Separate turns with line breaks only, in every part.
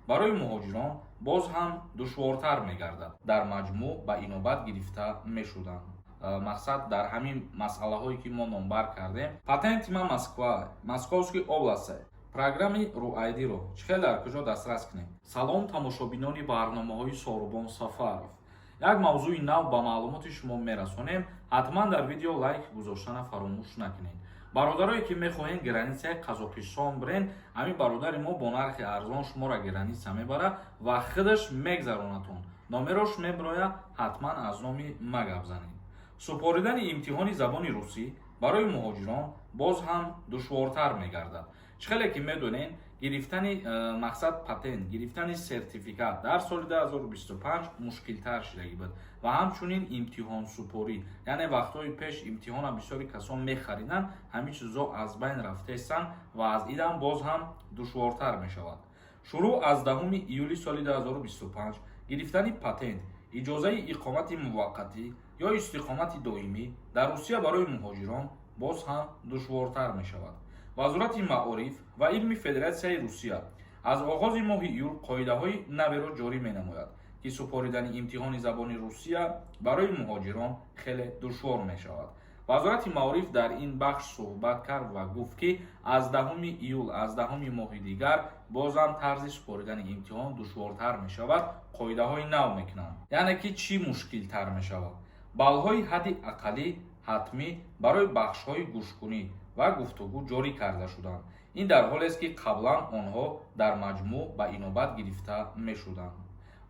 барои муҳоҷирон боз ҳам душвортар мегардад дар маҷмӯъ ба инобат гирифта мешуданд. Мақсад дар ҳамин масъалаҳое ки мо номбар кардем. Патенти ма Москва, Московский область. Программи Руайдиро чӣ хел дар куҷо дастрас кунем? Салом тамошобинони барномаҳои Сорубон Сафаров. Як мавзӯи нав ба маълумоти шумо мерасонем. ҳатман дар видео лайк гузоштана фаромӯш накунед. бародарое ки мехоҳед границаи Қазоқистон бирен, ҳамин бародари мо бо нархи арзон шуморо граница мебара ва худаш мегзаронатон. номерош мебироя, ҳатман аз номи ма гап занед. супоридани имтиҳони забони русӣ барои муҳоҷирон боз ҳам душвортар мегардад. чӣ хеле ки медонем, гирифтани мақсад патент, гирифтани сертификат дар соли 2025 мушкилтар шудагӣ буд ва ҳамчунин имтиҳонсупорӣ, яъне вақтҳои пеш имтиҳона бисёри касон мехариданд, ҳамин чизо аз байн рафтаистанд ва аз идан боз ҳам душвортар мешавад. шурӯъ аз 10 июли соли 2025 гирифтани патент, иҷозаи иқомати муваққатӣ ё истиқомати доимӣ дар Русия барои муҳоҷирон боз ҳам душвортар мешавад. вазорати маориф ва илми Федератсияи Русия аз оғози моҳи июл қоидаҳои наверо ҷорӣ менамояд, ки супоридани имтиҳони забони Русия барои муҳоҷирон хеле душвор мешавад. вазорати маориф дар ин бахш суҳбат кард ва гуфт, ки аз 10 июл, аз 10 моҳи дигар бозам тарзи супоридани имтиҳон душвортар мешавад, қоидаҳои нав мекунанд. яъне ки чӣ мушкилтар мешавад? баллҳои ҳадди ақаллӣ ҳатмӣ барои бахшҳои гӯшкунӣ ва гуфтугӯ ҷорӣ карда шуданд. ин дар ҳолест, ки қаблан онҳо дар маҷмӯъ ба инобат гирифта мешуданд.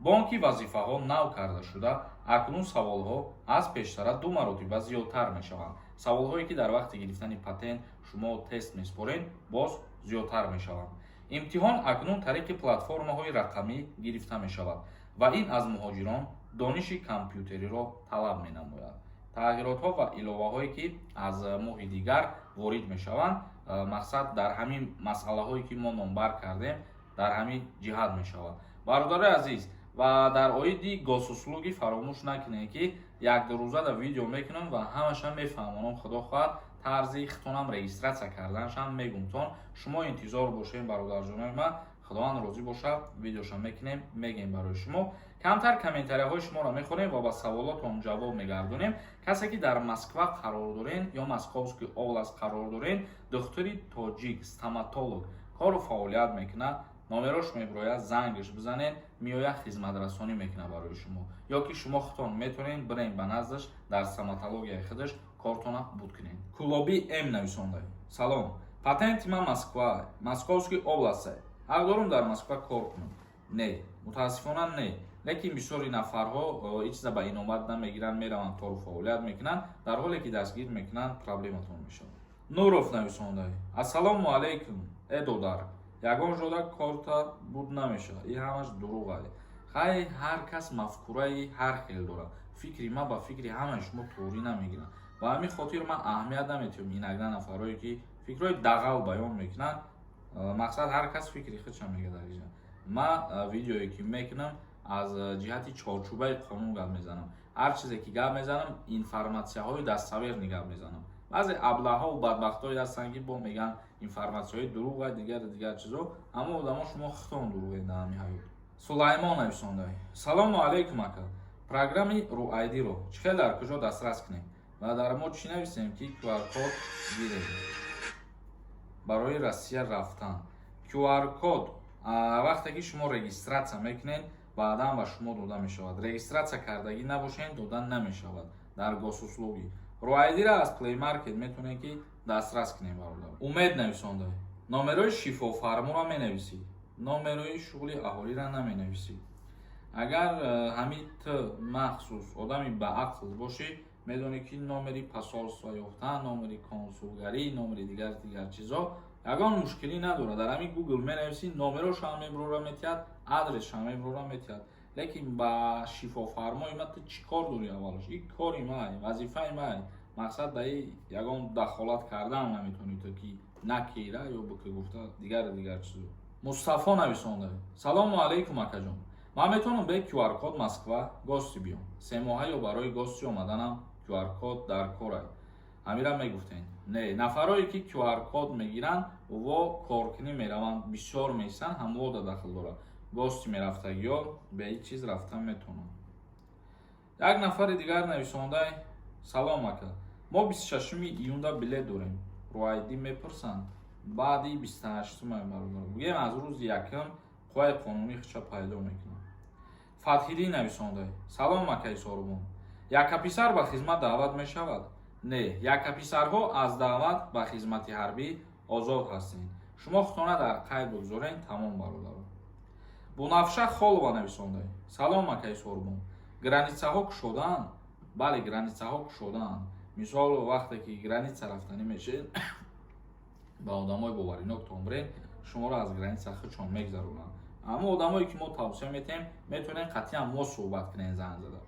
бо он ки вазифаҳо нав карда шуда, акнун саволҳо аз пештара 2 маротиба зиёдтар мешаванд. саволҳое ки дар вақти гирифтани патент шумо тест меспоред, боз зиёдтар мешаванд. имтиҳон акнун тариқи платформаҳои рақамӣ гирифта мешавад ва ин аз муҳоҷирон дониши компютериро талаб менамояд. тағйиротҳо ва иловаҳое ки аз моҳи дигар ворид мешаванд, мақсад дар ҳамин масъалаҳое ки мо номбар кардем, дар ҳамин ҷиҳат мешавад. бародари азиз, ва дар оиди госуслугӣ фаромӯш накунед, ки як-ду рӯза да видео мекунам ва ҳамаша мефаҳмонам, худо хоҳад тарзи хитонам регистратсия карданашам мегумтон. шумо интизор бошед бародарҷонои ма, худованд розӣ бошад, видеоша мекунем, мегем барои шумо. камтар комментарияҳои шуморо мехонем ва ба саволотон ҷавоб мегардонем. касе ки дар Москва қарор дорен ё Московский област қарор дорен, духтури тоҷик, стоматолог кору фаъолият мекунад, номерош мебирояд, зангаш бизанед, меояд хизматрасонӣ мекунад барои шумо, ё ки шумо худтон метавонед бирен ба наздаш дар стоматологияи худаш кортона буд кунед. Кулоби М нависонда. салом, патенти ма Москва, Московский область. ҳақ дорам дар Москва кор кунам? Не, мутаассифона не. лекин бисёри нафарҳо ин чиза ба иномат намегиранд, мераванд кору фаъолият мекунанд, дар ҳоле ки дастгир мекунанд, проблематон мешавад. Нуров нависонда. ассалому алайкум. додар. ягон жода корта буд намешавад. ин ҳамаш дурӯғ аст. хай ҳар кас мафкураи ҳар хел дорад. фикри ма ба фикри ҳамаи шумо турӣ намегирад. ба ҳамин хотир ман аҳамият наметиҳам инакна нафарое ки фикрҳои дағал баён мекунанд. мақсад ҳар кас фикри худша мегӯяд дар ин ҷо. ман видеое ки мекунам аз ҷиҳати чорчӯбаи қонун гап мезанам. ҳар чизе ки гап мезанам, информатсияҳои даставерни гап мезанам. баъзе аблаҳҳо ва бадбахтҳое ҳастанд, ки бо мегӯянд информатсияҳои дурӯғ ва дигар чизо, аммо одамо шумо худтон дурӯғед дар ҳамин ҳаёт. Сулаймон нависонда. салому алайкум ака. программи Руайдиро чӣ хел дар куҷо дастрас кунем ва дар мо чӣ нависем, ки QR-код гирем барои Россия рафтан. QR-код вақте ки шумо регистратсия мекунед, баъдан ба шумо дода мешавад. регистратсия кардагӣ набошед, дода намешавад дар госуслугӣ. Руайдира аз Play Market метавонед ки дастрас кунед бародар. умед нависонда. номерои шифофарморо менависед, номерои шуғли аҳолиро наменависед. агар ҳамин ты махсус одами баақл бошед, медонед ки номери посолства ёфтан, номери консулгарӣ, номери дигар чизо ягон мушкилӣ надорад. дар ҳамин Google менависед, номерошам меброра метиҳад, адресшам меброра метиҳад. лекин ба шифофармои ма ту чӣ кор дорӣ? аввалаш ин кори май, вазифаи май. мақсад дар ягон дахолат кардан наметавонӣ ту ки накира ё буки гуфта дигар чизо. Мустафо нависонда. салому алайкум акаҷон. ман метавонам бе QR-код Москва гости биём. 3 моҳа ё барои гости омаданам QR-код дар кор аст. ҳамира мегуфтен. Не, нафарое ки QR-код мегиранд ва коркунӣ мераванд, бисёр месан, ҳамвода дахл дорад. боз чӣ мерафтагӣ ё ба ин чиз рафтан метавонам. Як нафари дигар нависонда: салом ака, мо 26 июнда билет дорем. Руайдӣ мепурсанд баъди 28 бугем аз рӯзи якум қувваи қонунӣ худша пайдо мекунад. Фатҳиддин нависонда: салом акаи Сорубон, якаписар ба хизмат даъват мешавад? Не, якаписарҳо аз даъват ба хизмати ҳарбӣ озод ҳастем. Шумо худтона дар қайд бигзорен. Тамом бародарон. Бунафша Холова нависонда: салом акаи Сорубон, границаҳо кушодаанд? Бале, границаҳо кушодаанд. Мисол вақте ки граница рафтанӣ мешавед ба одамои боваринок томрен, шуморо аз граница худшон мегзаронанд. Аммо одамое ки мо тавсия метаҳем, метавонем қатъиян мо суҳбат кунем занг зада.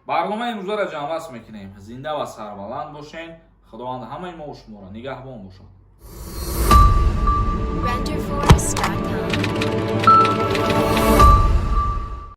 барномаи имрӯзаро ҷамъбаст мекунем. Зинда ва сарбаланд бошен. Худованд ҳамаи мо шуморо нигаҳбон бошад.